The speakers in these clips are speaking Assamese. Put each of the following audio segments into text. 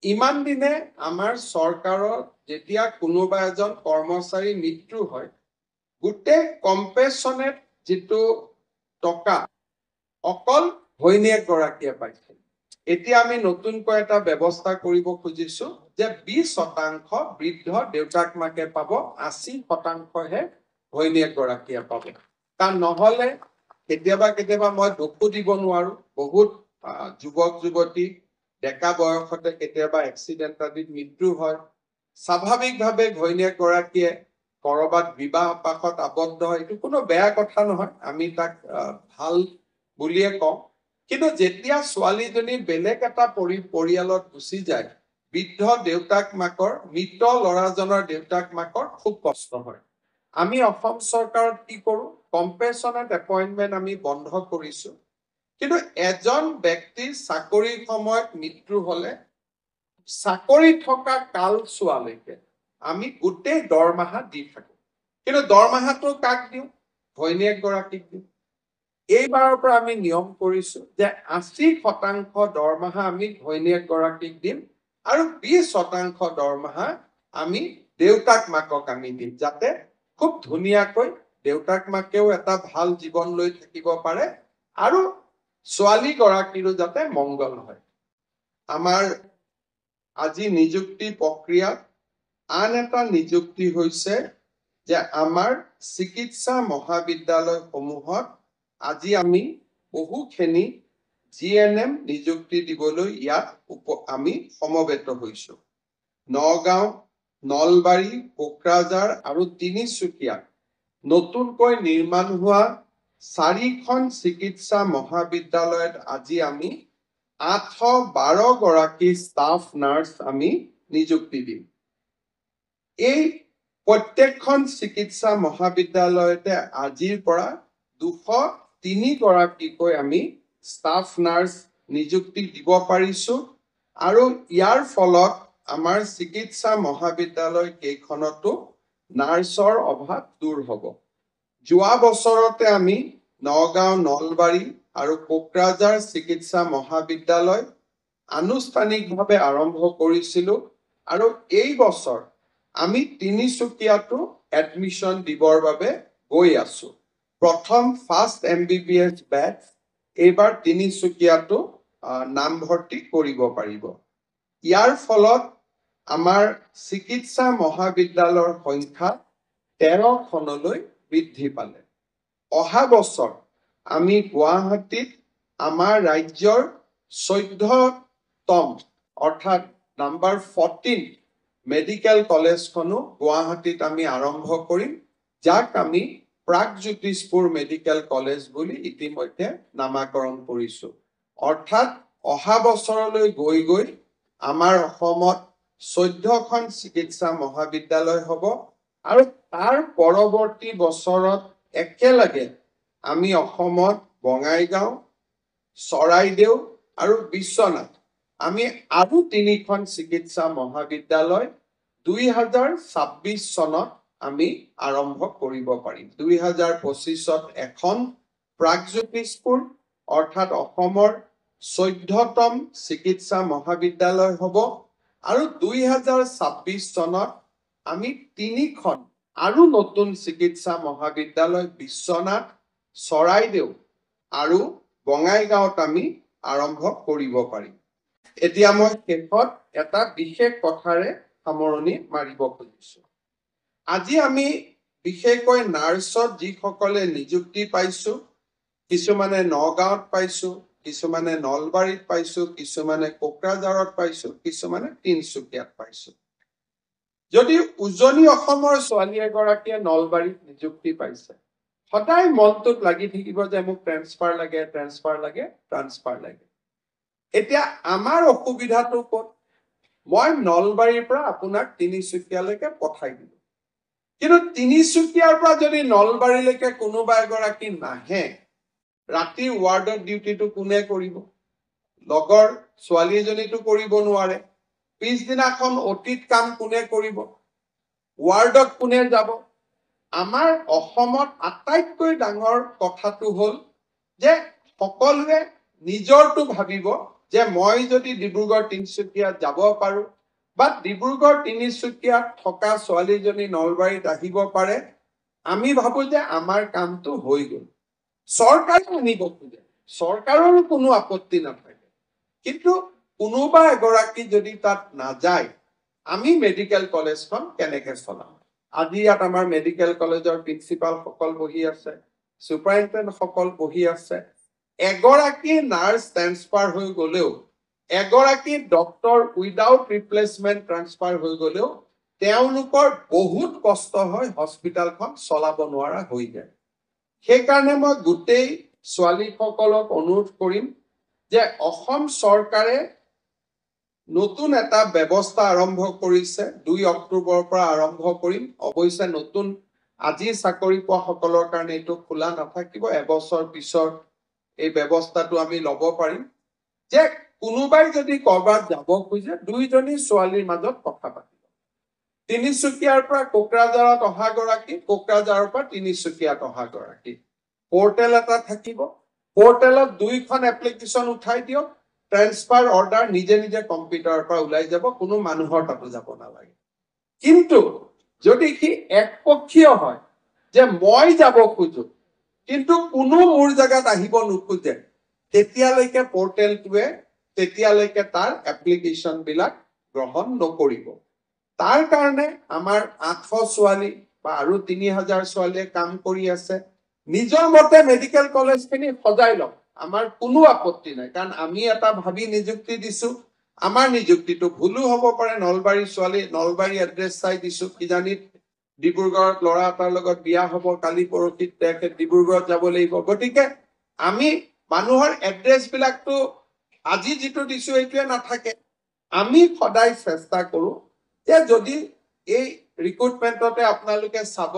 ইমান দিনে আমাৰ চৰকাৰৰ যেতিয়া কোনোবা এজন কৰ্মচাৰী মৃত্যু হয় গোটেই কম্পেনচনেট যিটো টকা অকল ঘৈণীয়েক গৰাকীয়ে পাইছিল। এতিয়া আমি নতুনকৈ এটা ব্যৱস্থা কৰিব খুজিছো যে 20% বৃদ্ধ দেউতাক মাকে পাব, 80%হে ঘৈণীয়েক গৰাকীয়ে পাব। কাৰণ নহলে কেতিয়াবা মই দুখো দিব নোৱাৰো, বহুত যুৱক যুৱতী ডেকা বয়সতে কেতিয়াবা এক্সিডেন্ট আদিত মৃত্যু হয়। স্বাভাৱিকভাৱে ঘৈণীয়েক গৰাকীয়ে কৰবাত বিবাহ পাশত আবদ্ধ হয়, এইটো কোনো বেয়া কথা নহয়, আমি তাক ভাল বুলিয়ে কওঁ। কিন্তু যেতিয়া ছোৱালীজনী বেলেগ এটা পৰিয়ালত গুচি যায়, বৃদ্ধ দেউতাক মাকৰ, মৃত ল'ৰাজনৰ দেউতাক মাকৰ খুব কষ্ট হয়। আমি অসম চৰকাৰত কি কৰো, কম্পেনচনেট এপইণ্টমেণ্ট আমি বন্ধ কৰিছো। কিন্তু এজন ব্যক্তিৰ চাকৰিৰ সময়ত মৃত্যু হলে চাকৰি থকা কালছোৱালৈকে আমি গোটেই দৰমহা দি থাকো। কিন্তু দৰমহাটো কাক দিওঁ? ঘৈণীয়েক গৰাকীক দিওঁ। এইবাৰৰ পৰা আমি নিয়ম কৰিছো যে 80% দৰমহা আমি ঘৈণীয়েক গৰাকীক দিম আৰু 20% দৰমহা আমি দেউতাক মাকক আমি দিম, যাতে খুব ধুনীয়াকৈ দেউতাক মাকেও এটা ভাল জীৱন লৈ থাকিব পাৰে আৰু ছোৱালী গৰাকীৰো যাতে মংগল হয়। আমাৰ আজি নিযুক্তি প্ৰক্ৰিয়াত আন এটা নিযুক্তি হৈছে যে আমাৰ চিকিৎসা মহাবিদ্যালয়সমূহত আজি আমি বহুখিনি GNM নিযুক্তি দিবলৈ ইয়াত আমি সমবেত হৈছো। নগাঁও, নলবাৰী, কোকৰাঝাৰ আৰু তিনিচুকীয়া নতুনকৈ নিৰ্মাণ হোৱা 4খন চিকিৎসা মহাবিদ্যালয়ত আজি আমি 812 গৰাকী ষ্টাফ নাৰ্ছ আমি নিযুক্তি দিম। এই প্ৰত্যেকখন চিকিৎসা মহাবিদ্যালয়তে আজিৰ পৰা 203 গৰাকীকৈ আমি ষ্টাফ নাৰ্ছ নিযুক্তি দিব পাৰিছো আৰু ইয়াৰ ফলত আমাৰ চিকিৎসা মহাবিদ্যালয় কেইখনতো নাৰ্ছৰ অভাৱ দূৰ হ'ব। যোৱা বছৰতে আমি নগাঁও, নলবাৰী আৰু কোকৰাঝাৰ চিকিৎসা মহাবিদ্যালয় আনুষ্ঠানিকভাৱে আৰম্ভ কৰিছিলো আৰু এই বছৰ আমি তিনিচুকীয়াতো এডমিশ্যন দিবৰ বাবে গৈ আছো। প্ৰথম ফাৰ্ষ্ট MBBS বেচ এইবাৰ তিনিচুকীয়াতো নামভৰ্তি কৰিব পাৰিব। ইয়াৰ ফলত আমাৰ চিকিৎসা মহাবিদ্যালয়ৰ সংখ্যা 13খনলৈ বৃদ্ধি পালে। অহা বছৰ আমি গুৱাহাটীত আমাৰ ৰাজ্যৰ 14তম অৰ্থাৎ নাম্বাৰ 14 মেডিকেল কলেজখনো গুৱাহাটীত আমি আৰম্ভ কৰিম, যাক আমি প্ৰাগজ্যোতিষপুৰ মেডিকেল কলেজ বুলি ইতিমধ্যে নামাকৰণ কৰিছো। অৰ্থাৎ অহা বছৰলৈ গৈ গৈ আমাৰ অসমত 14খন চিকিৎসা মহাবিদ্যালয় হ'ব আৰু তাৰ পৰৱৰ্তী বছৰত একেলগে আমি অসমত বঙাইগাঁও, চৰাইদেউ আৰু বিশ্বনাথ আমি আৰু 3খন চিকিৎসা মহাবিদ্যালয় 2026 চনত আমি আৰম্ভ কৰিব পাৰিম। 2025ত এখন প্ৰাগজ্যোতিষপুৰ অৰ্থাৎ অসমৰ 14তম চিকিৎসা মহাবিদ্যালয় হ'ব আৰু 2026 চনত আমি 3খন আৰু নতুন চিকিৎসা মহাবিদ্যালয় বিশ্বনাথ, চৰাইদেউ আৰু বঙাইগাঁৱত আমি আৰম্ভ কৰিব পাৰিম। এতিয়া মই শেষত এটা বিশেষ কথাৰে সামৰণি মাৰিব খুজিছো। আজি আমি বিশেষকৈ নাৰ্ছত যিসকলে নিযুক্তি পাইছো, কিছুমানে নগাঁৱত পাইছো, কিছুমানে নলবাৰীত পাইছো, কিছুমানে কোকৰাঝাৰত পাইছো, কিছুমানে তিনিচুকীয়াত পাইছো। যদি উজনি অসমৰ ছোৱালী এগৰাকীয়ে নলবাৰীত নিযুক্তি পাইছে, সদায় মনটোত লাগি থাকিব যে মোক ট্ৰেন্সফাৰ লাগে, ট্ৰেন্সফাৰ লাগে, ট্ৰান্সফাৰ লাগে। এতিয়া আমাৰ অসুবিধাটো ক'ত? মই নলবাৰীৰ পৰা আপোনাক তিনিচুকীয়ালৈকে পঠাই দিলো, কিন্তু তিনিচুকীয়াৰ পৰা যদি নলবাৰীলৈকে কোনোবা এগৰাকী নাহে, ৰাতি ৱাৰ্ডত ডিউটিটো কোনে কৰিব? লগৰ ছোৱালী এজনীটো কৰিব নোৱাৰে। পিছদিনাখন অতীত কাম কোনে কৰিব? ৱাৰ্ডত কোনে যাব? আমাৰ অসমত আটাইতকৈ ডাঙৰ কথাটো হ'ল যে সকলোৱে নিজৰটো ভাবিব যে মই যদি ডিব্ৰুগড় তিনিচুকীয়া যাব পাৰো বা ডিব্ৰুগড় তিনিচুকীয়াত থকা ছোৱালীজনী নলবাৰীত আহিব পাৰে, আমি ভাবো যে আমাৰ কামটো হৈ গ'ল। চৰকাৰে আনিব খোজে, চৰকাৰৰো কোনো আপত্তি নাথাকে, কিন্তু কোনোবা এগৰাকী যদি তাত নাযায়, আমি মেডিকেল কলেজখন কেনেকে চলাম? আজি ইয়াত আমাৰ মেডিকেল কলেজৰ প্ৰিন্সিপাল সকল বহি আছে, সুপাৰিনটেণ্ডেণ্ট সকল বহি আছে। এগৰাকী নাৰ্ছ ট্ৰান্সফাৰ হৈ গ'লেও, এগৰাকী ডক্টৰ উইদাউট ৰিপ্লেচমেণ্ট ট্ৰান্সফাৰ হৈ গ'লেও তেওঁলোকৰ বহুত কষ্ট হয়, হস্পিটেলখন চলাব নোৱাৰা হৈ যায়। সেইকাৰণে মই গোটেই ছোৱালীসকলক অনুৰোধ কৰিম যে অসম চৰকাৰে নতুন এটা ব্যৱস্থা আৰম্ভ কৰিছে, 2 অক্টোবৰৰ পৰা আৰম্ভ কৰিম। অৱশ্যে নতুন আজি চাকৰি পোৱা সকলৰ কাৰণে এইটো খোলা নাথাকিব, এবছৰ পিছত এই ব্যৱস্থাটো আমি ল'ব পাৰিম যে কোনোবাই যদি কৰবাত যাব খোজে 2জনী ছোৱালীৰ মাজত কথা পাতিব। তিনিচুকীয়াৰ পৰা কোকৰাঝাৰত অহা গৰাকী, কোকৰাঝাৰৰ পৰা তিনিচুকীয়াত অহা গৰাকী, পোৰ্টেল এটা থাকিব। পোৰ্টেলত 2খন এপ্লিকেশ্যন উঠাই দিয়ক, ট্ৰান্সফাৰ অৰ্ডাৰ নিজে নিজে কম্পিউটাৰৰ পৰা ওলাই যাব, কোনো মানুহৰ তাতো যাব নালাগে। কিন্তু যদি কি একপক্ষীয় হয় যে মই যাব খোজো কিন্তু কোনো মোৰ জায়গাত আহিব নোখোজে, তেতিয়ালৈকে পোৰ্টেলটোৱে তেতিয়ালৈকে তাৰ এপ্লিকেশ্যন বিলাক গ্ৰহণ নকৰিব। তাৰ কাৰণে আমাৰ 800 ছোৱালী বা আৰু 3000 ছোৱালীয়ে কাম কৰি আছে। নিজৰ মতে মেডিকেল কলেজখিনি সজাই লওক, আমাৰ কোনো আপত্তি নাই, কাৰণ আমি এটা ভাবি নিযুক্তি দিছো। আমাৰ নিযুক্তিটো ভুলো হ'ব পাৰে, নলবাৰী ছোৱালী নলবাৰী এড্ৰেছ চাই দিছো, কিজানি ডিব্ৰুগড়ত ল'ৰা এটাৰ লগত বিয়া হ'ব, কালি পৰহিত তেখেত ডিব্ৰুগড়ত যাব লাগিব। গতিকে আমি মানুহৰ এড্ৰেছ বিলাকতো আজি যিটো দিছো এইটোৱে নাথাকে। আমি সদায় চেষ্টা কৰো যে যদি এই ৰিক্ৰুটমেণ্টতে আপোনালোকে চাব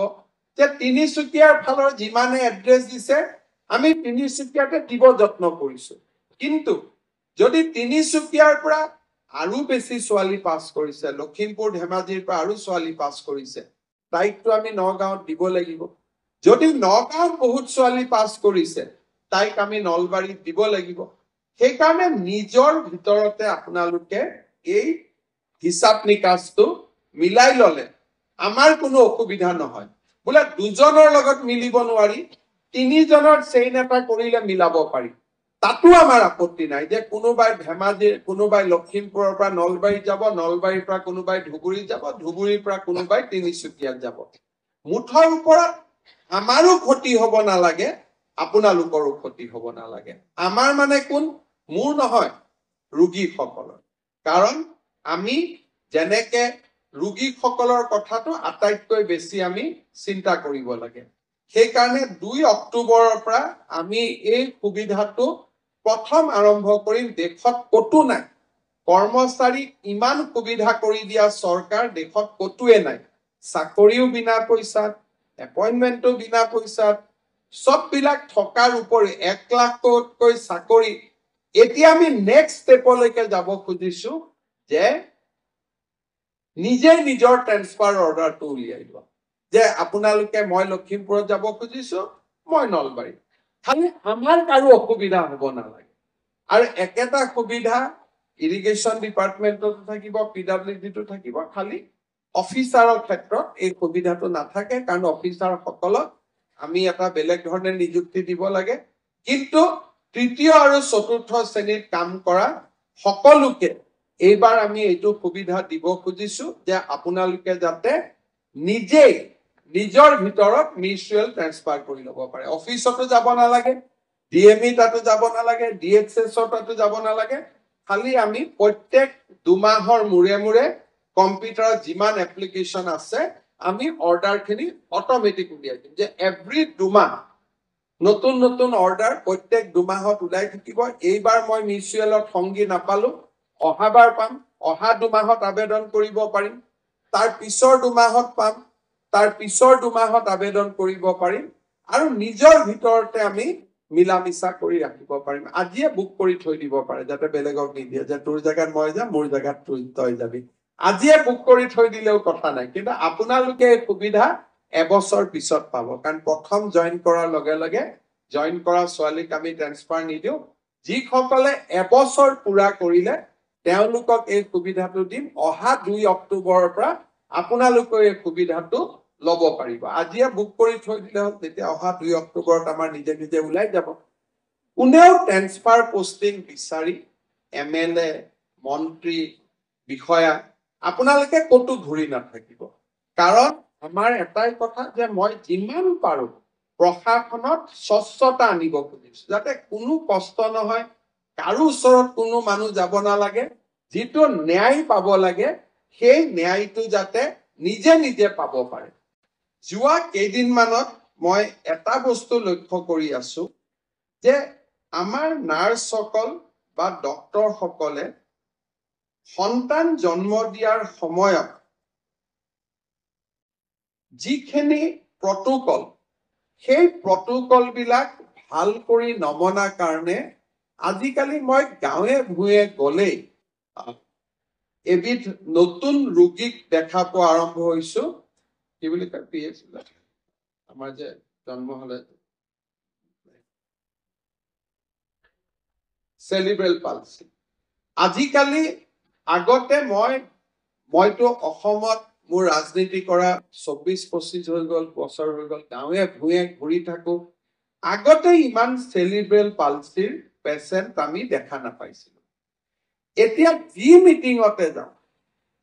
যে তিনিচুকীয়াৰ ফালৰ যিমানে এড্ৰেছ দিছে আমি তিনিচুকীয়াতে দিব যত্ন কৰিছো, কিন্তু যদি তিনিচুকীয়াৰ পৰা আৰু বেছি ছোৱালী পাছ কৰিছে, লখিমপুৰ ধেমাজিৰ পৰা আৰু ছোৱালী পাছ কৰিছে, তাইকটো আমি নগাঁৱত দিব লাগিব। যদি নগাঁৱত বহুত ছোৱালী পাছ কৰিছে, তাইক আমি নলবাৰীত দিব লাগিব। সেইকাৰণে নিজৰ ভিতৰতে আপোনালোকে এই হিচাপ নিকাচটো মিলাই ললে আমাৰ কোনো অসুবিধা নহয়। বোলে 2জনৰ লগত মিলিব নোৱাৰি, 3জনৰ চেইন এটা কৰিলে মিলাব পাৰি, তাতো আমাৰ আপত্তি নাই যে কোনোবাই ধেমাজি, কোনোবাই লখিমপুৰৰ পৰা নলবাৰীত যাব, নলবাৰীৰ পৰা কোনোবাই ধুবুৰীত যাব, ধুবুৰীৰ পৰা কোনোবাই তিনিচুকীয়াত যাব। মুঠৰ ওপৰত আমাৰো ক্ষতি হ'ব নালাগে, আপোনালোকৰো ক্ষতি হ'ব নালাগে। আমাৰ মানে কোন? মোৰ নহয়, ৰোগীসকলৰ। কাৰণ আমি যেনেকে ৰোগীসকলৰ কথাটো আটাইতকৈ বেছি আমি চিন্তা কৰিব লাগে। সেইকাৰণে 2 অক্টোবৰৰ পৰা আমি এই সুবিধাটো প্ৰথম আৰম্ভ কৰিম। দেশত ক'তো নাই, কৰ্মচাৰীক ইমান সুবিধা কৰি দিয়া চৰকাৰ দেশত ক'তোৱে নাই। চাকৰিও বিনা পইচাত, এপইণ্টমেণ্টটো বিনা পইচাত, সববিলাক থকাৰ উপৰি 1 লাখতকৈ চাকৰি। এতিয়া আমি নেক্সট ষ্টেপলৈকে যাব খুজিছো যে নিজে নিজৰ ট্ৰান্সফাৰ অৰ্ডাৰটো উলিয়াই লোৱা, যে আপোনালোকে মই লখিমপুৰত যাব খুজিছো, মই নলবাৰী, খালি আমাৰ কাৰো অসুবিধা হ'ব নালাগে। আৰু একেটা সুবিধা ইৰিগেশ্যন ডিপাৰ্টমেণ্টতো থাকিব, PWDটো থাকিব, খালি অফিচাৰৰ ক্ষেত্ৰত এই সুবিধাটো নাথাকে, কাৰণ অফিচাৰসকলক আমি এটা বেলেগ ধৰণে নিযুক্তি দিব লাগে। কিন্তু 3য় আৰু 4ৰ্থ শ্ৰেণীত কাম কৰা সকলোকে এইবাৰ আমি এইটো সুবিধা দিব খুজিছো যে আপোনালোকে যাতে নিজেই নিজৰ ভিতৰত মিউচুৱেল ট্ৰান্সফাৰ কৰি ল'ব পাৰে। অফিচতো যাব নালাগে, DME তাতো যাব নালাগে, DHS তাতো যাব নালাগে, খালি আমি প্ৰত্যেক 2 মাহৰ মূৰে মূৰে কম্পিউটাৰত যিমান এপ্লিকেশ্যন আছে আমি অৰ্ডাৰখিনি অট'মেটিক উলিয়াই দিম, যে এভৰি 2 মাহ নতুন নতুন অৰ্ডাৰ প্ৰত্যেক 2 মাহত ওলাই থাকিব। এইবাৰ মই মিউচুৱেলত সংগী নাপালো, অহাবাৰ পাম, অহা 2 মাহত আবেদন কৰিব পাৰিম, তাৰ পিছৰ 2 মাহত পাম, তাৰ পিছৰ 2 মাহত আবেদন কৰিব পাৰিম, আৰু নিজৰ ভিতৰতে আমি মিলা মিছা কৰি ৰাখিব পাৰিম। আজিয়ে বুক কৰি থৈ দিব পাৰে, যাতে বেলেগক নিদিয়ে যে তোৰ জায়গাত মই যাম, মোৰ জায়গাত তই যাবি। আজিয়ে বুক কৰি থৈ দিলেও কথা নাই, কিন্তু আপোনালোকে এই সুবিধা এবছৰ পিছত পাব। কাৰণ প্ৰথম জইন কৰাৰ লগে লগে জইন কৰা ছোৱালীক আমি ট্ৰান্সফাৰ নিদিওঁ, যিসকলে এবছৰ পুৰা কৰিলে তেওঁলোকক এই সুবিধাটো দিম। অহা 2 অক্টোবৰৰ পৰা আপোনালোকে এই সুবিধাটো ল'ব পাৰিব। আজিয়ে বুক কৰি থৈ দিলে হ'ল, তেতিয়া অহা 2 অক্টোবৰত আমাৰ নিজে নিজে ওলাই যাব। কোনেও ট্ৰেন্সফাৰ পোষ্টিং বিচাৰি MLA, মন্ত্ৰী, বিষয়া আপোনালোকে ক'তো ঘূৰি নাথাকিব। কাৰণ আমাৰ এটাই কথা যে মই যিমান পাৰোঁ প্ৰশাসনত স্বচ্ছতা আনিব খুজিছো, যাতে কোনো কষ্ট নহয়, কাৰো ওচৰত কোনো মানুহ যাব নালাগে, যিটো ন্যায় পাব লাগে সেই ন্যায়টো যাতে নিজে নিজে পাব পাৰে। যোৱা কেইদিনমানত মই এটা বস্তু লক্ষ্য কৰি আছো যে আমাৰ নাৰ্ছসকল বা ডক্টৰসকলে সন্তান জন্ম দিয়াৰ সময়ত যিখিনি প্ৰটোকল, সেই প্ৰটোকলবিলাক ভাল কৰি নমনাৰ কাৰণে আজিকালি মই গাঁৱে ভূঞে গ'লেই এবিধ নতুন ৰোগীক দেখা পোৱা আৰম্ভ হৈছো। কি বুলি কয় PH, আমাৰ যে জন্ম হলে চেলিব্ৰেল পালচি। আজিকালি আগতে মইতো অসমত মোৰ ৰাজনীতি কৰা 24-25 হৈ গ'ল, বছৰ হৈ গ'ল, গাঁৱে ভূঞে ঘূৰি থাকো। আগতে ইমান চেলিব্ৰেল পালচিৰ পেচেণ্ট আমি দেখা নাপাইছিলো। এতিয়া যি মিটিঙতে যাওঁ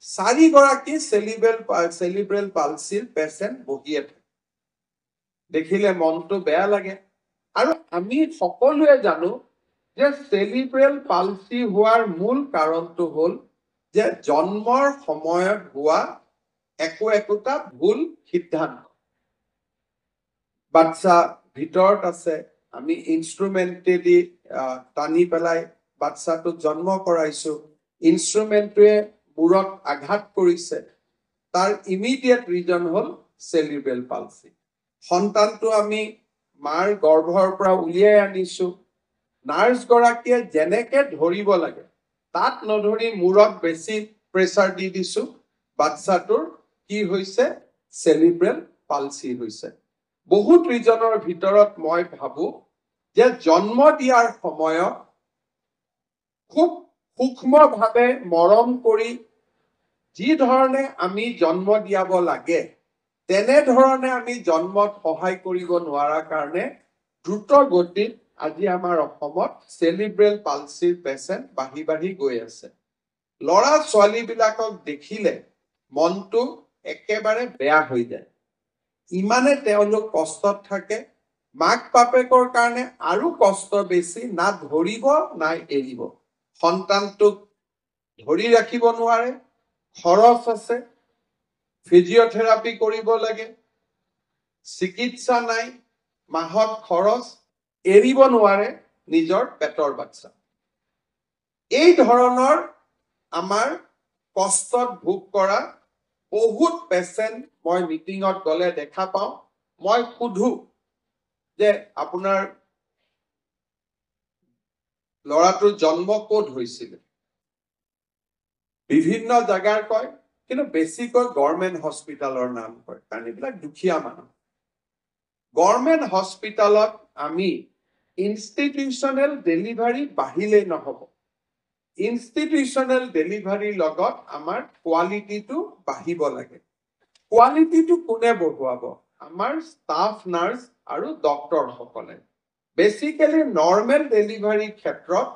4 গৰাকী চেলিব্ৰেল পালচিৰ পেচেণ্ট বহিয়ে থাকে। দেখিলে মনটো বেয়া লাগে। আৰু আমি সকলোৱে জানো যে চেলিব্ৰেল পালচি হোৱাৰ মূল কাৰণটো হ'ল যে জন্মৰ সময়ত হোৱা একোটা ভুল সিদ্ধান্ত। বাচ্চা ভিতৰত আছে, আমি ইনষ্ট্ৰুমেণ্টেদি টানি পেলাই বাচ্চাটোক জন্ম কৰাইছো, ইনষ্ট্ৰুমেণ্টটোৱে মূৰত আঘাত কৰিছে, তাৰ ইমিডিয়েট ৰিজন হ'ল চেলিব্ৰেল পালচি। সন্তানটো আমি মাৰ গৰ্ভৰ পৰা উলিয়াই আনিছো, নাৰ্ছ গৰাকীয়ে যেনেকে ধৰিব লাগে তাত নধৰি মূৰত বেছি প্ৰেছাৰ দি দিছো, বাচ্চাটোৰ কি হৈছে? চেলিব্ৰেল পালচি হৈছে। বহুত ৰিজনৰ ভিতৰত মই ভাবো যে জন্ম দিয়াৰ সময়ত খুব সূক্ষ্মভাৱে মৰম কৰি যি ধৰণে আমি জন্ম দিয়াব লাগে তেনেধৰণে আমি জন্মত সহায় কৰিব নোৱাৰাৰ কাৰণে দ্ৰুত গতিত আজি আমাৰ অসমত চেলিব্ৰেল পালচিৰ পেচেণ্ট বাঢ়ি গৈ আছে। ল'ৰা ছোৱালীবিলাকক দেখিলে মনটো একেবাৰে বেয়া হৈ যায়। ইমানে তেওঁলোক কষ্টত থাকে, মাক বাপেকৰ কাৰণে আৰু কষ্ট বেছি, না ধৰিব নাই এৰিব। সন্তানটোক ধৰি ৰাখিব নোৱাৰে, খৰচ আছে, ফিজিঅথেৰাপি কৰিব লাগে, চিকিৎসা নাই, মাহত খৰচ, এৰিব নোৱাৰে নিজৰ পেটৰ বাচ্চা। এই ধৰণৰ আমাৰ কষ্টত ভোগ কৰা বহুত পেচেণ্ট মই মিটিঙত গ'লে দেখা পাওঁ। মই সুধো যে আপোনাৰ ল'ৰাটোৰ জন্ম ক'ত হৈছিল? বিভিন্ন জাগাৰ কয়, কিন্তু বেছিকৈ গভৰ্ণমেণ্ট হস্পিটালৰ নাম কয়, কাৰণ এইবিলাক দুখীয়া মানুহ। গভৰ্ণমেণ্ট হস্পিটালত আমি ইনষ্টিটিউচনেল ডেলিভাৰী বাঢ়িলেই নহ'ব, ইনষ্টিটিউচনেল ডেলিভাৰীৰ লগত আমাৰ কোৱালিটিটো বাঢ়িব লাগে। কোৱালিটিটো কোনে বঢ়ুৱাব? আমাৰ ষ্টাফ নাৰ্ছ আৰু ডক্টৰসকলে। বেচিকেলি নৰ্মেল ডেলিভাৰীৰ ক্ষেত্ৰত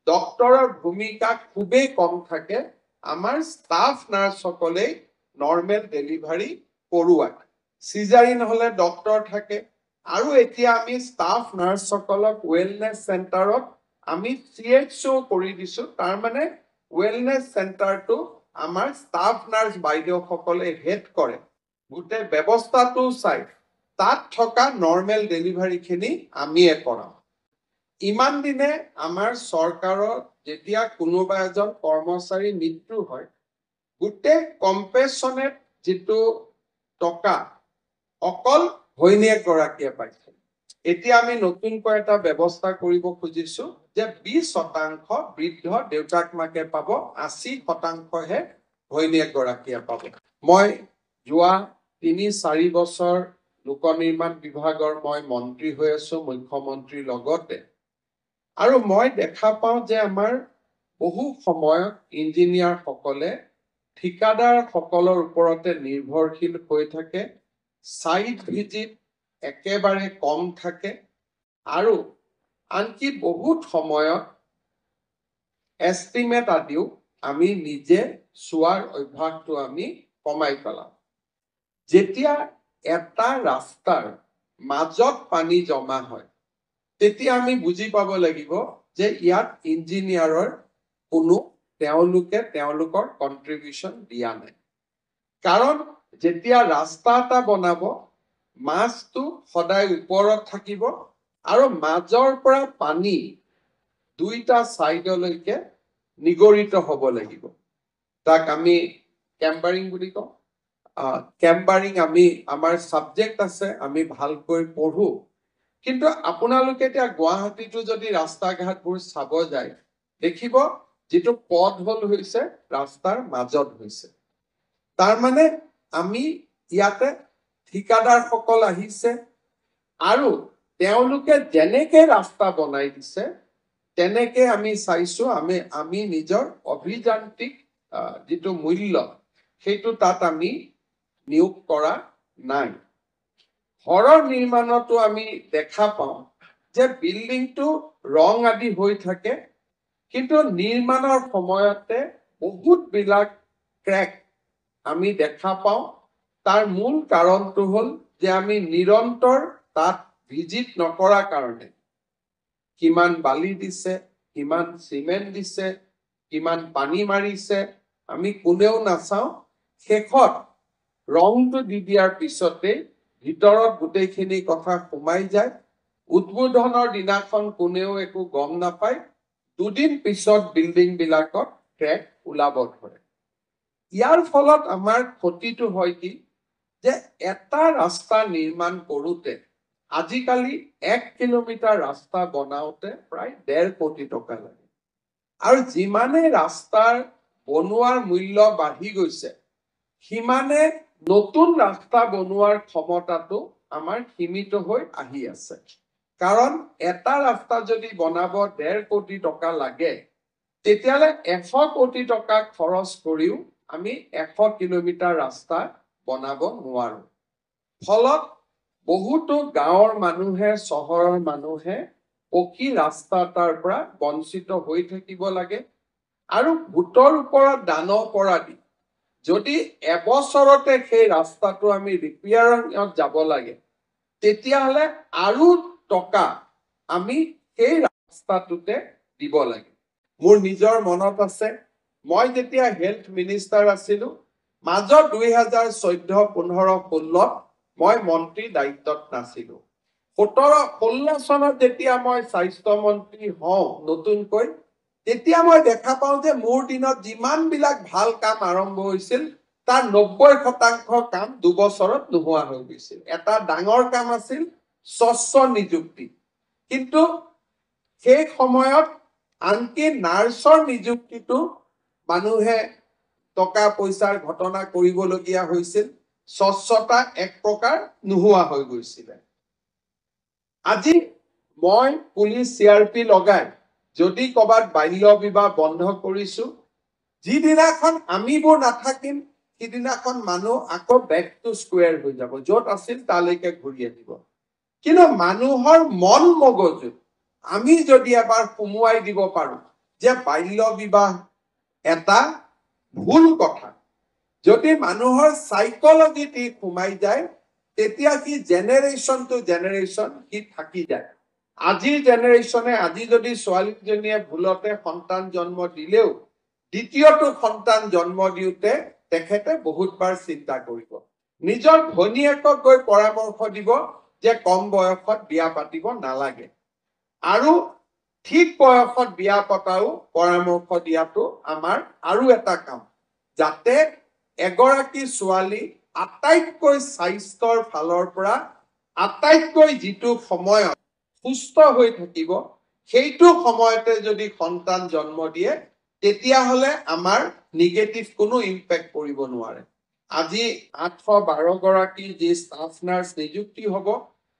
ডক্টৰৰ ভূমিকা খুবেই কম থাকে, আমাৰ ষ্টাফ নাৰ্ছসকলেই নৰ্মেল ডেলিভাৰী কৰোৱায়। চিজাৰিন হলে ডক্টৰ থাকে, আৰু এতিয়া আমি ষ্টাফ নাৰ্ছসকলক ৱেলনেছ চেণ্টাৰত আমি CHO কৰি দিছো। তাৰমানে ৱেলনেছ চেণ্টাৰটো আমাৰ ষ্টাফ নাৰ্ছ বাইদেউসকলে হেড কৰে, গোটেই ব্যৱস্থাটো চাই, তাত থকা নৰ্মেল ডেলিভাৰীখিনি আমিয়ে কৰাওঁ। ইমান দিনে আমাৰ চৰকাৰৰ যেতিয়া কোনোবা এজন কৰ্মচাৰী মৃত্যু হয়, গোটেই কম্পেচনেট যিটো টকা অকল ঘৈণীয়েক গৰাকীয়ে পাইছে। এতিয়া আমি নতুনকৈ এটা ব্যৱস্থা কৰিব খুজিছো যে 20% বৃদ্ধ দেউতাক মাকে পাব, 80%হে ঘৈণীয়েক গৰাকীয়ে পাব। মই যোৱা 3-4 বছৰ লোক নিৰ্মাণ বিভাগৰ মই মন্ত্ৰী হৈ আছো, মুখ্যমন্ত্ৰীৰ লগতে। আৰু মই দেখা পাওঁ যে আমাৰ বহু সময়ত ইঞ্জিনিয়াৰ সকলে ঠিকাদাৰ সকলৰ ওপৰতে নিৰ্ভৰশীল হৈ থাকে, সাইট ভিজিট একেবাৰে কম থাকে, আৰু আনকি বহুত সময়ত এষ্টিমেট আদিও আমি নিজে চোৱাৰ অভ্যাসটো আমি কমাই পেলাওঁ। যেতিয়া এটা ৰাস্তাৰ মাজত পানী জমা হয়, তেতিয়া আমি বুজি পাব লাগিব যে ইয়াত ইঞ্জিনিয়াৰৰ কোনো তেওঁলোকৰ কন্ট্ৰিবিউশন দিয়া নাই। কাৰণ যেতিয়া ৰাস্তা এটা বনাব, মাজটো সদায় ওপৰত থাকিব আৰু মাজৰ পৰা পানী দুইটা সাইডলৈকে নিগৰিত হ'ব লাগিব। তাক আমি কেম্বাৰিং বুলি কওঁ। কেম্বাৰিং আমাৰ সাবজেক্ট আছে, আমি ভালকৈ পঢ়ো। কিন্তু আপোনালোকে এতিয়া গুৱাহাটীতো যদি ৰাস্তা ঘাটবোৰ চাব যায়, দেখিব যেটো পথ হৈছে ৰাস্তাৰ মাজত হৈছে। তাৰ মানে আমি ইয়াতে ঠিকাদাৰ সকল আহিছে আৰু তেওঁলোকে যেনেকে ৰাস্তা বনাই দিছে তেনেকে আমি চাইছো, আমি নিজৰ অভিযান্ত্ৰিক যেটো মূল্য সেইটো তাত আমি নিয়োগ কৰা নাই। ঘৰৰ নিৰ্মাণতো আমি দেখা পাওঁ যে বিল্ডিংটো ৰং আদি হৈ থাকে, কিন্তু নিৰ্মাণৰ সময়তে বহুত বিলাক ক্ৰেক আমি দেখা পাওঁ। তাৰ মূল কাৰণটো হ'ল যে আমি নিৰন্তৰ তাত ভিজিট নকৰা কাৰণে। কিমান বালি দিছে, কিমান সিমেন্ট দিছে, কিমান পানী মাৰিছে, আমি কোনেও নাচাওঁ। শেষত ৰংটো দি দিয়াৰ পিছতে ভিতৰত গোটেইখিনি কথা সোমাই যায়। উদ্বোধনৰ দিনাখন কোনেও একো গম নাপায়। দুদিন পিছত বিল্ডিং বিলাকত ক্ৰেক ওলাব ধৰে। ইয়াৰ ফলত আমাৰ ক্ষতিটো হয় কি, যে এটা ৰাস্তা নিৰ্মাণ কৰোতে আজিকালি 1 কিলোমিটাৰ ৰাস্তা বনাওতে প্ৰায় 1.5 কোটি টকা লাগে। আৰু যিমানে ৰাস্তাৰ বনোৱাৰ মূল্য বাঢ়ি গৈছে, সিমানে নতুন ৰাস্তা বনোৱাৰ ক্ষমতাটো আমাৰ সীমিত হৈ আহি আছে। কাৰণ এটা ৰাস্তা যদি বনাব 1.5 কোটি টকা লাগে, তেতিয়ালে 100 কোটি টকা খৰচ কৰিও আমি 100 কিলোমিটাৰ ৰাস্তা বনাব নোৱাৰো। ফলত বহুতো গাঁৱৰ মানুহে, চহৰৰ মানুহে পকী ৰাস্তা এটাৰ পৰা বঞ্চিত হৈ থাকিব লাগে। আৰু ভোটৰ ওপৰত দানৰ পৰা দি যদি এবছৰতে সেই ৰাস্তাটো আমি ৰিপেয়াৰিঙত যাব লাগে, তেতিয়াহ'লে আৰু টকা আমি সেই ৰাস্তাটোতে দিব লাগে। মোৰ নিজৰ মনত আছে, মই যেতিয়া হেলথ মিনিষ্টাৰ আছিলো, মাজত 2014-15-16 মই মন্ত্ৰী দায়িত্বত নাছিলো। 17-16 চনত যেতিয়া মই স্বাস্থ্য মন্ত্ৰী হওঁ নতুনকৈ, তেতিয়া মই দেখা পাওঁ যে মোৰ দিনত যিমান বিলাক ভাল কাম আৰম্ভ হৈছিল, তাৰ 90% কাম 2 বছৰত নোহোৱা হৈ গৈছিল। এটা ডাঙৰ কাম আছিল স্বচ্ছ নিযুক্তি। কিন্তু সেই সময়ত আনকি নাৰ্ছৰ নিযুক্তিটো মানুহে টকা পইচাৰ ঘটনা কৰিবলগীয়া হৈছিল। স্বচ্ছতা এক প্ৰকাৰ নোহোৱা হৈ গৈছিল। আজি মই পুলিচ CRP লগাই যদি কবাত বাল্য বিবাহ বন্ধ কৰিছো, যিদিনাখন আমিবোৰ নাথাকিম সিদিনাখন মানুহ আকৌ বেক টু স্কোয়াৰ হৈ যাব, য'ত আছিল তালৈকে ঘূৰি আহিব। কিন্তু মানুহৰ মন মগজু আমি যদি এবাৰ সুমুৱাই দিব পাৰো যে বাল্য বিবাহ এটা ভুল কথা, যদি মানুহৰ সাইকোলজিত সোমাই যায়, তেতিয়া কি জেনাৰেশন টু জেনাৰেশন কি থাকি যায়। আজিৰ জেনাৰেশনে আজি যদি ছোৱালীজনীয়ে ভুলতে সন্তান জন্ম দিলেও দ্বিতীয়টো সন্তান জন্ম দিওতে তেখেতে বহুতবাৰ চিন্তা কৰিব। নিজৰ ভনীয়েকক গৈ পৰামৰ্শ দিব যে কম বয়সত বিয়া পাতিব নালাগে। আৰু ঠিক বয়সত বিয়া পতাও পৰামৰ্শ দিয়াটো আমাৰ আৰু এটা কাম, যাতে এগৰাকী ছোৱালী আটাইতকৈ স্বাস্থ্যৰ ফালৰ পৰা আটাইতকৈ যিটো সময়ত সুস্থ হৈ থাকিব, সেইটো সময়তে যদি সন্তান জন্ম দিয়ে, তেতিয়াহ'লে আমাৰ নিগেটিভ কোনো ইম্পেক্ট পৰিব নোৱাৰে। আজি 812 গৰাকী যি ষ্টাফ নাৰ্ছ নিযুক্তি হ'ব,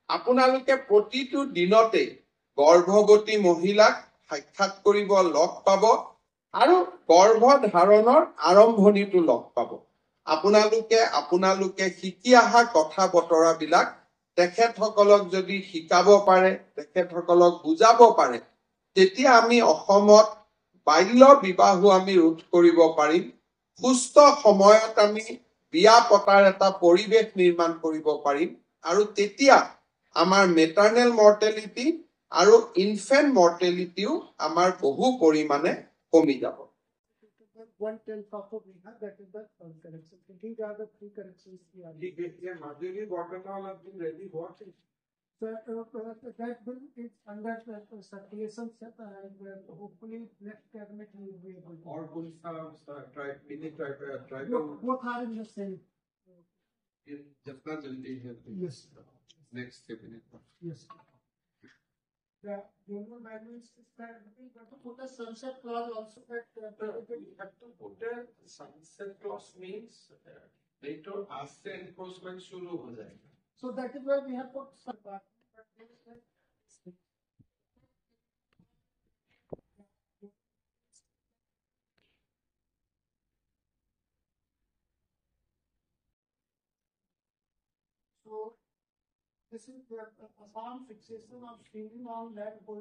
আপোনালোকে প্ৰতিটো দিনতে গৰ্ভৱতী মহিলাক সাক্ষাৎ কৰিব, লগ পাব আৰু গৰ্ভধাৰণৰ আৰম্ভণিটো লগ পাব। আপোনালোকে শিকি অহা কথা বতৰাবিলাক তেখেতসকলক যদি শিকাব পাৰে, তেখেতসকলক বুজাব পাৰে, তেতিয়া আমি অসমত বাল্য বিবাহো আমি ৰোধ কৰিব পাৰিম। সুস্থ সময়ত আমি বিয়া পতাৰ এটা পৰিৱেশ নিৰ্মাণ কৰিব পাৰিম আৰু তেতিয়া আমাৰ মেটাৰ্নেল মৰ্টেলিটি আৰু ইনফেন্ট মৰ্টেলিটিও আমাৰ বহু পৰিমাণে কমি যাব। One tenth of we have, that is the correction. These are the three corrections we are doing. Madhuri Waterfall has been ready. What is that bill is under circulation and hopefully next cabinet we will be able to. or try Both are in the same. just not Yes. next cabinet. Yes. The human values is that we have to put a sunset clause also that We have to put a sunset clause means later after enforcement shuru ho jayega. so that is why we have put some so this is the Assam fixation of stealing on land holding.